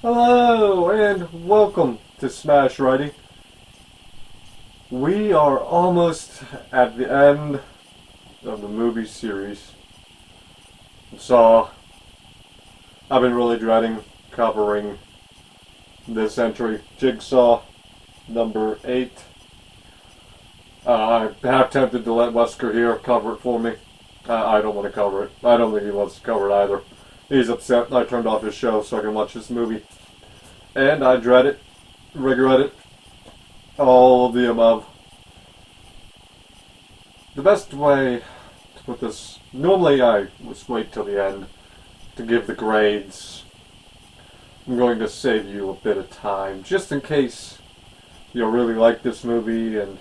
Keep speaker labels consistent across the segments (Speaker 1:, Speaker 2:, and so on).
Speaker 1: Hello and welcome to Smash Ready. We are almost at the end of the movie series. So I've been really dreading covering this entry, Jigsaw number 8. I have tempted to let Wesker here cover it for me. I don't want to cover it. I don't think he wants to cover it either. He's upset I turned off his show so I can watch this movie. And I dread it, regret it, all of the above. The best way to put this, normally I just wait till the end to give the grades. I'm going to save you a bit of time, just in case you really like this movie and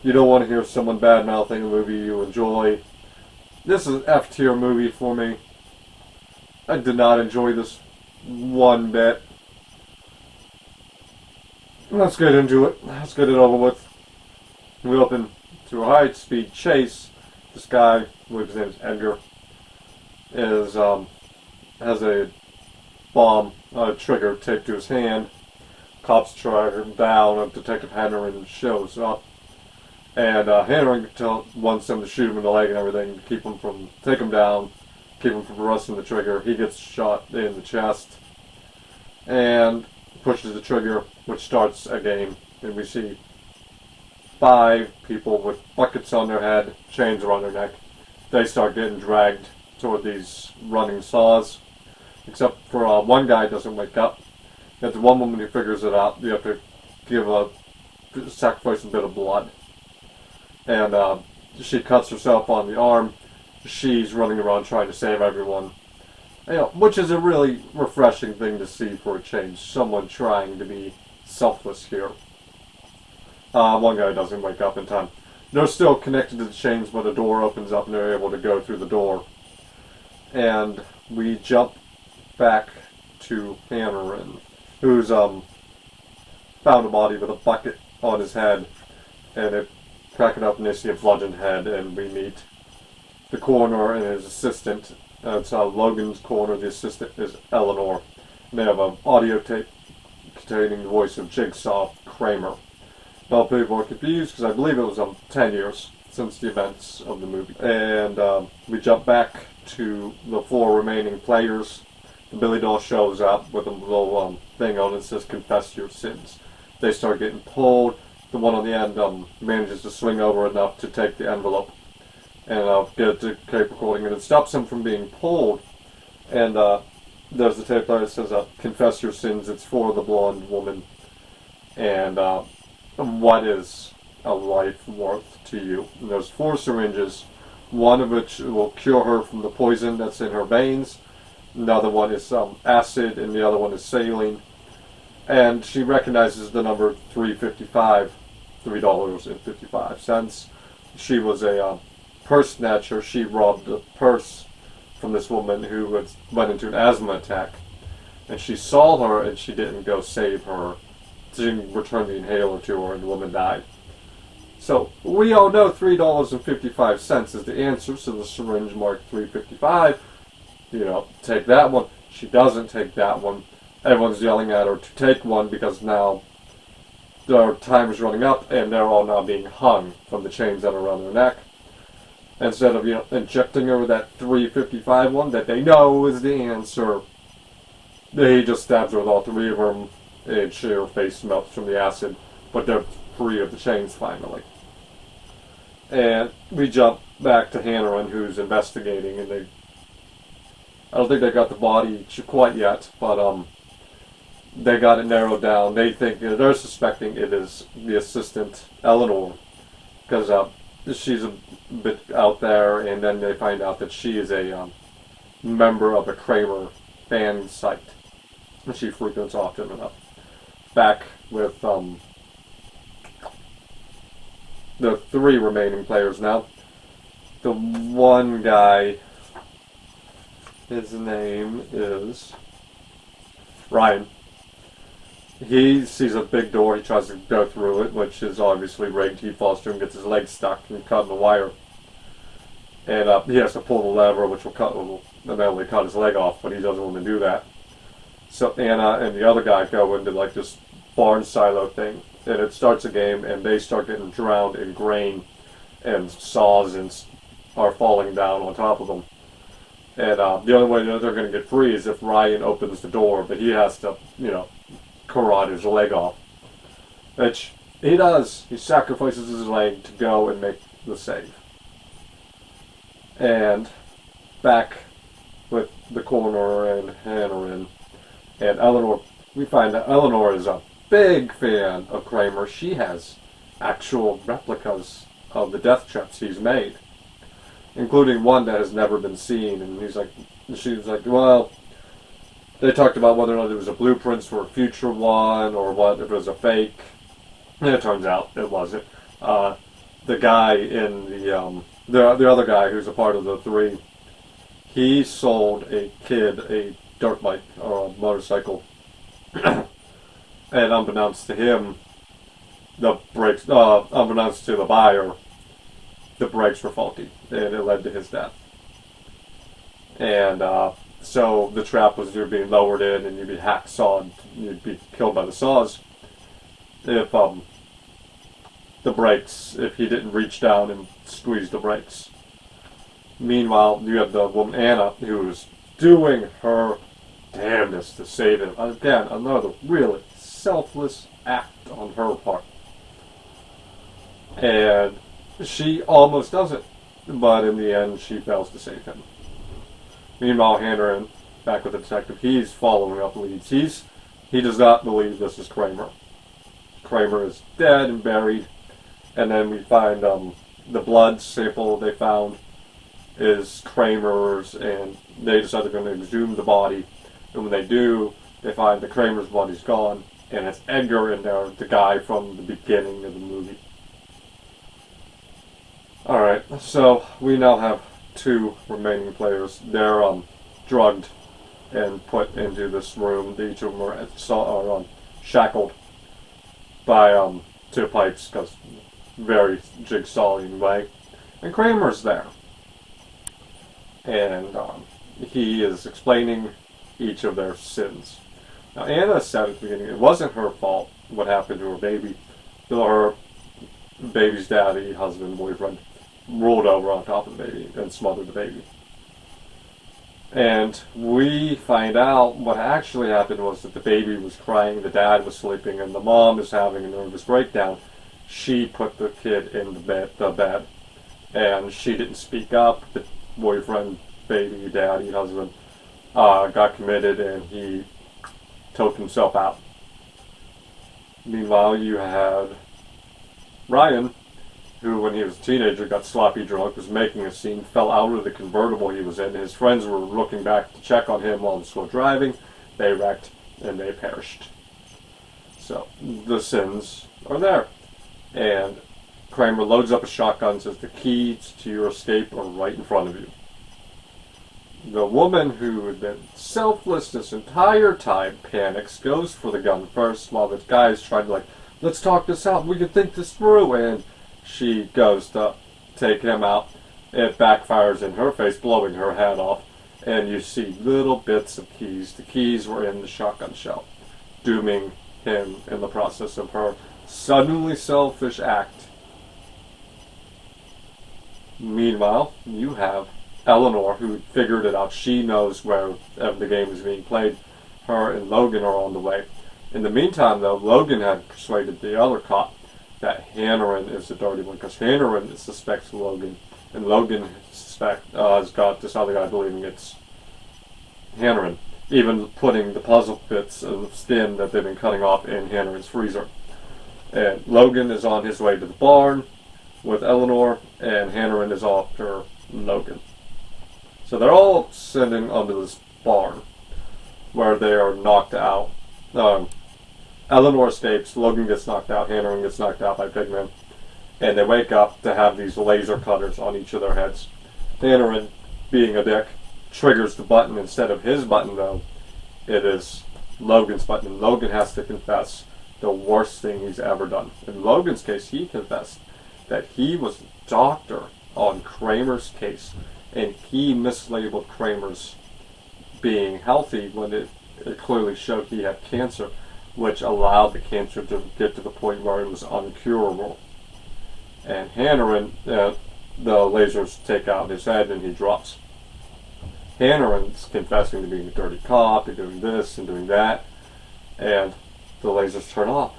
Speaker 1: you don't want to hear someone bad-mouthing a movie you enjoy. This is an F-tier movie for me. I did not enjoy this one bit. Let's get into it. Let's get it over with. We open to a high-speed chase. This guy, his name is Edgar, has a bomb trigger taped to his hand. Cops track him down, and Detective Henry shows up. And Henry wants him to shoot him in the leg and everything, to take him down, keep him from arresting the trigger. He gets shot in the chest and pushes the trigger, which starts a game. And we see 5 people with buckets on their head, chains around their neck. They start getting dragged toward these running saws. Except for one guy doesn't wake up. There's one woman who figures it out. You have to sacrifice a bit of blood. And she cuts herself on the arm. She's running around trying to save everyone. Which is a really refreshing thing to see for a change. Someone trying to be selfless here. One guy doesn't wake up in time. They're still connected to the chains, but a door opens up and they're able to go through the door. And we jump back to Hanneran, who's found a body with a bucket on his head. And they crack it up and they see a bludgeoned head, and we meet the coroner and his assistant. It's Logan's coroner. The assistant is Eleanor. And they have an audio tape containing the voice of Jigsaw Kramer. Now people are confused because I believe it was 10 years since the events of the movie. And we jump back to the 4 remaining players. The Billy Doll shows up with a little thing on it that says "Confess your sins." They start getting pulled. The one on the end manages to swing over enough to take the envelope and get it to tape recording, and it stops him from being pulled. And there's the tape that says, "Confess your sins, it's for the blonde woman." And what is a life worth to you? And there's 4 syringes, one of which will cure her from the poison that's in her veins. Another one is acid, and the other one is saline. And she recognizes the number 355, $3.55. She was a purse snatcher. She robbed a purse from this woman who went into an asthma attack. And she saw her, and she didn't go save her. She didn't return the inhaler to her, and the woman died. So we all know $3.55 is the answer, so the syringe marked 355. Take that one. She doesn't take that one. Everyone's yelling at her to take one because now their time is running up and they're all now being hung from the chains that are around their neck. Instead of injecting her with that 355 one that they know is the answer, they just stabs her with all 3 of them, and her face melts from the acid, but they're free of the chains finally. And we jump back to Hanneran, who's investigating, and I don't think they got the body quite yet, but they got it narrowed down. They're suspecting it is the assistant, Eleanor, because she's a bit out there, and then they find out that she is a member of a Kramer fan site, and she frequents often enough. Back with the 3 remaining players now. The one guy, his name is Ryan. He sees a big door. He tries to go through it, which is obviously rigged. He falls through and gets his leg stuck and cut in the wire. And he has to pull the lever, which will eventually cut his leg off, but he doesn't want to do that. So Anna and the other guy go into like this barn silo thing, and it starts a game, and they start getting drowned in grain, and saws are falling down on top of them. And the only way that they're going to get free is if Ryan opens the door, but he has to, karate his leg off. Which he does. He sacrifices his leg to go and make the save. And back with the coroner and Hannerin and Eleanor, we find that Eleanor is a big fan of Kramer. She has actual replicas of the death traps he's made, including one that has never been seen. And she was like, well, they talked about whether or not it was a blueprint for a future one or what, if it was a fake. And it turns out it wasn't. The guy in the other guy who's a part of the three, he sold a kid a dirt bike or a motorcycle, and unbeknownst to him, unbeknownst to the buyer, the brakes were faulty, and it led to his death. And so the trap was you're being lowered in, and you'd be hacksawed, you'd be killed by the saws if the brakes, if he didn't reach down and squeeze the brakes. Meanwhile, you have the woman Anna, who's doing her damnedest to save him. Again, another really selfless act on her part. And she almost does it, but in the end, she fails to save him. Meanwhile, Hannerin, back with the detective, he's following up leads. He does not believe this is Kramer. Kramer is dead and buried, and then we find the blood sample they found is Kramer's, and they decide they're going to exhume the body. And when they do, they find that Kramer's body's gone, and it's Edgar in there, the guy from the beginning of the movie. Alright, so we now have 2 remaining players. They're drugged and put into this room. Each of them are shackled by 2 pipes, because very Jigsaw-y way. And Kramer's there. And he is explaining each of their sins. Now, Anna said at the beginning it wasn't her fault what happened to her baby. Her baby's daddy, husband, boyfriend, rolled over on top of the baby and smothered the baby. And we find out what actually happened was that the baby was crying, the dad was sleeping, and the mom is having a nervous breakdown. She put the kid in the bed, and she didn't speak up. The boyfriend, baby, daddy, husband got committed, and he took himself out. Meanwhile, you had Ryan, who, when he was a teenager, got sloppy drunk, was making a scene, fell out of the convertible he was in. His friends were looking back to check on him while he was driving. They wrecked, and they perished. So, the sins are there. And Kramer loads up a shotgun and says, the keys to your escape are right in front of you. The woman who had been selfless this entire time panics, goes for the gun first, while the guy's trying to let's talk this out, we can think this through, and she goes to take him out. It backfires in her face, blowing her head off, and you see little bits of keys. The keys were in the shotgun shell, dooming him in the process of her suddenly selfish act. Meanwhile, you have Eleanor, who figured it out. She knows where the game is being played. Her and Logan are on the way. In the meantime, though, Logan had persuaded the other cop that Hannerin is the dirty one, because Hannerin suspects Logan, and Logan has got this other guy believing it's Hannerin, even putting the puzzle bits of skin that they've been cutting off in Hannerin's freezer. And Logan is on his way to the barn with Eleanor, and Hannerin is after Logan. So they're all sitting under this barn, where they are knocked out. Eleanor escapes, Logan gets knocked out, Hannerin gets knocked out by Pigman, and they wake up to have these laser cutters on each of their heads. Hannerin, being a dick, triggers the button instead of his button, though. It is Logan's button, and Logan has to confess the worst thing he's ever done. In Logan's case, he confessed that he was the doctor on Kramer's case, and he mislabeled Kramer's being healthy when it it clearly showed he had cancer, which allowed the cancer to get to the point where it was uncurable. And Hanneran, the lasers take out his head and he drops. Hanneran's confessing to being a dirty cop and doing this and doing that, and the lasers turn off.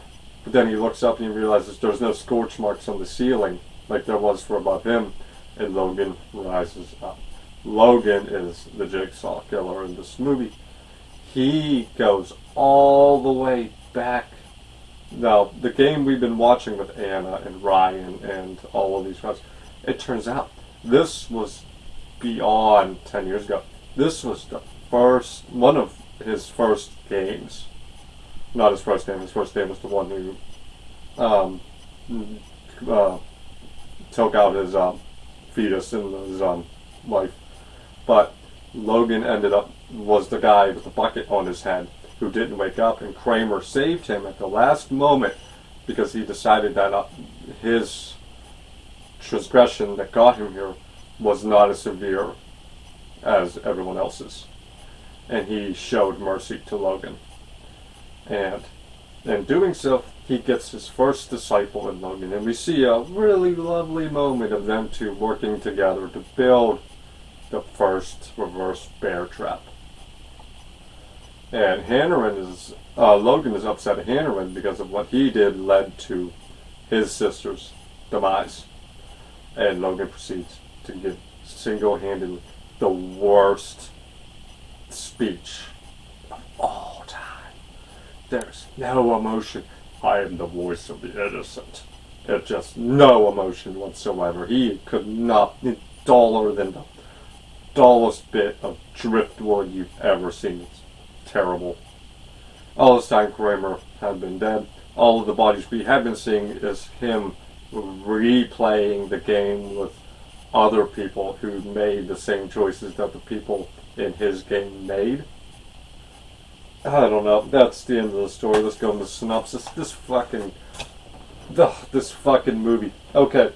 Speaker 1: But then he looks up and he realizes there's no scorch marks on the ceiling like there was for above him, and Logan rises up. Logan is the Jigsaw killer in this movie. He goes all the way back. Now, the game we've been watching with Anna and Ryan and all of these guys, it turns out this was beyond 10 years ago. This was the first, one of his first games. Not his first game. His first game was the one who took out his fetus and his wife. But Logan was the guy with the bucket on his head who didn't wake up, and Kramer saved him at the last moment because he decided that his transgression that got him here was not as severe as everyone else's. And he showed mercy to Logan. And in doing so, he gets his first disciple in Logan. And we see a really lovely moment of them two working together to build the first reverse bear trap. And Logan is upset at Hanneran because of what he did led to his sister's demise. And Logan proceeds to give single-handedly the worst speech of all time. There's no emotion. I am the voice of the innocent. It's just no emotion whatsoever. He could not be duller than the dullest bit of driftwood you've ever seen. It's terrible. All this time Kramer had been dead. All of the bodies we have been seeing is him replaying the game with other people who made the same choices that the people in his game made. I don't know. That's the end of the story. Let's go into the synopsis. This fucking movie. Okay,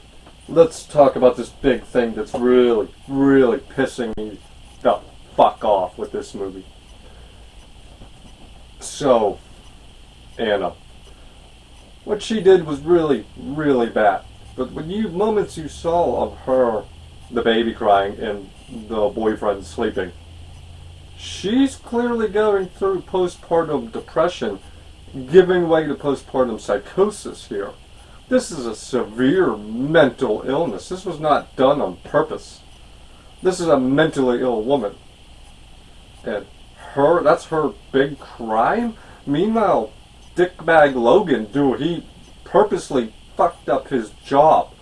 Speaker 1: let's talk about this big thing that's really, really pissing me the fuck off with this movie. So, Anna. What she did was really, really bad. But moments you saw of her, the baby crying and the boyfriend sleeping, she's clearly going through postpartum depression, giving way to postpartum psychosis here. This is a severe mental illness. This was not done on purpose. This is a mentally ill woman. And that's her big crime? Meanwhile, dickbag Logan, he purposely fucked up his job.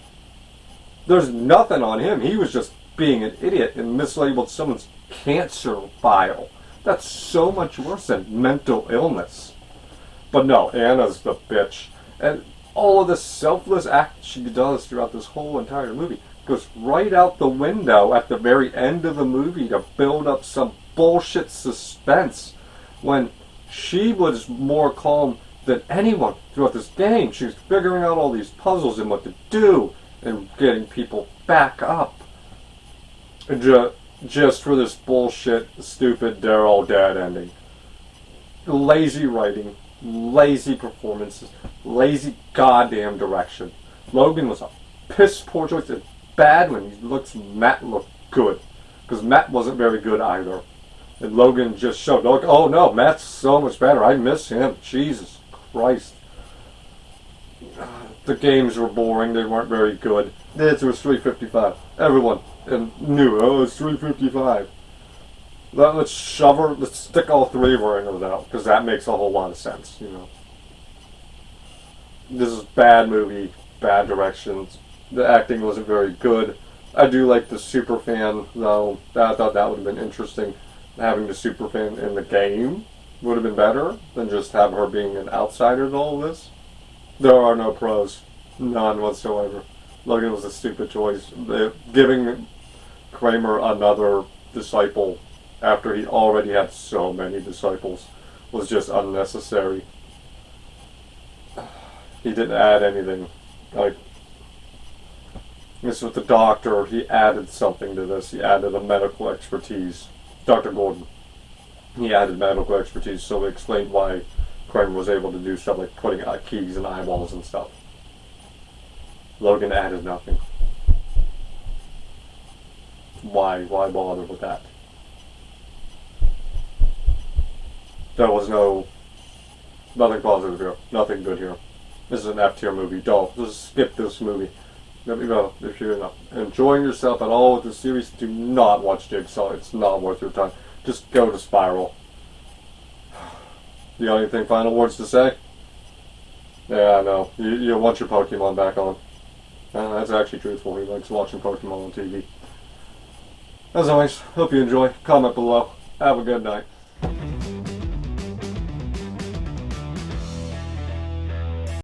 Speaker 1: There's nothing on him. He was just being an idiot and mislabeled someone's cancer file. That's so much worse than mental illness. But no, Anna's the bitch. And all of this selfless act she does throughout this whole entire movie goes right out the window at the very end of the movie to build up some bullshit suspense when she was more calm than anyone throughout this game. She was figuring out all these puzzles and what to do and getting people back up. Just for this bullshit, stupid, they're all dead ending. Lazy writing, lazy performances, lazy goddamn direction. Logan was a piss poor choice. It's bad when Matt looked good. Because Matt wasn't very good either. And Logan just showed, oh no, Matt's so much better. I miss him. Jesus Christ. The games were boring. They weren't very good. It was 355. Everyone knew, it's 355. Let's stick all three of our inners out, because that makes a whole lot of sense, you know. This is a bad movie, bad directions. The acting wasn't very good. I do like the superfan, though. I thought that would have been interesting. Having the superfan in the game would have been better than just have her being an outsider to all of this. There are no pros. None whatsoever. Logan was a stupid choice. Giving Kramer another disciple after he already had so many disciples was just unnecessary. He didn't add anything. Like, this with the doctor, he added something to this. He added a medical expertise. Dr. Gordon. he added medical expertise, so it explained why Kramer was able to do stuff like putting keys in eyeballs and stuff. Logan added nothing. Why bother with that? There was nothing positive here, nothing good here. This is an F-tier movie. Don't just skip this movie. If you're not enjoying yourself at all with the series, do not watch Jigsaw. It's not worth your time. Just go to Spiral. You got anything final words to say? Yeah, I know. You want your Pokemon back on. That's actually truthful. He likes watching Pokemon on TV. As always, hope you enjoy. Comment below. Have a good night.